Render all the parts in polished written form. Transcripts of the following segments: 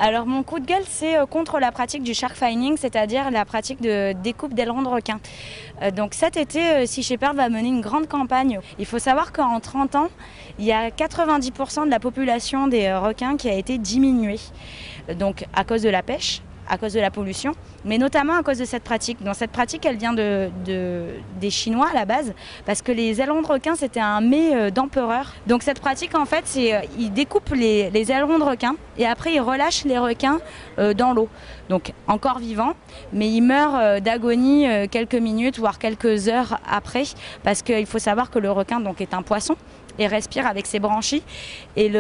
Alors mon coup de gueule, c'est contre la pratique du shark fining, c'est-à-dire la pratique de découpe d'ailerons de requin. Donc cet été, Sea Shepherd va mener une grande campagne. Il faut savoir qu'en 30 ans, il y a 90% de la population des requins qui a été diminuée. Donc à cause de la pêche, à cause de la pollution, mais notamment à cause de cette pratique. Donc cette pratique, elle vient des Chinois à la base, parce que les ailerons de requin, c'était un mets d'empereur. Donc cette pratique, en fait, c'est ils découpent les ailerons de requin et après ils relâchent les requins dans l'eau. Donc encore vivants, mais ils meurent d'agonie quelques minutes, voire quelques heures après, parce qu'il faut savoir que le requin donc, est un poisson et respire avec ses branchies. Et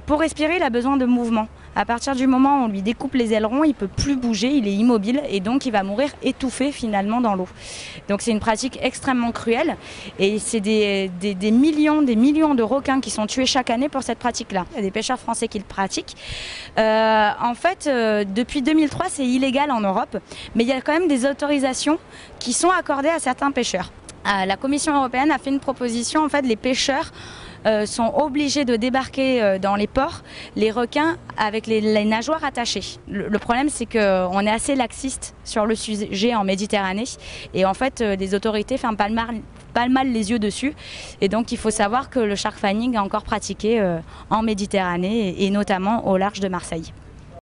pour respirer, il a besoin de mouvement. À partir du moment où on lui découpe les ailerons, il ne peut plus bouger, il est immobile et donc il va mourir étouffé finalement dans l'eau. Donc c'est une pratique extrêmement cruelle et c'est des millions de requins qui sont tués chaque année pour cette pratique-là. Il y a des pêcheurs français qui le pratiquent. En fait, depuis 2003, c'est illégal en Europe, mais il y a quand même des autorisations qui sont accordées à certains pêcheurs. La Commission européenne a fait une proposition, en fait, les pêcheurs sont obligés de débarquer dans les ports les requins avec les nageoires attachées. Le problème, c'est qu'on est assez laxiste sur le sujet en Méditerranée et en fait les autorités ferment pas mal les yeux dessus et donc il faut savoir que le shark fining est encore pratiqué en Méditerranée et notamment au large de Marseille.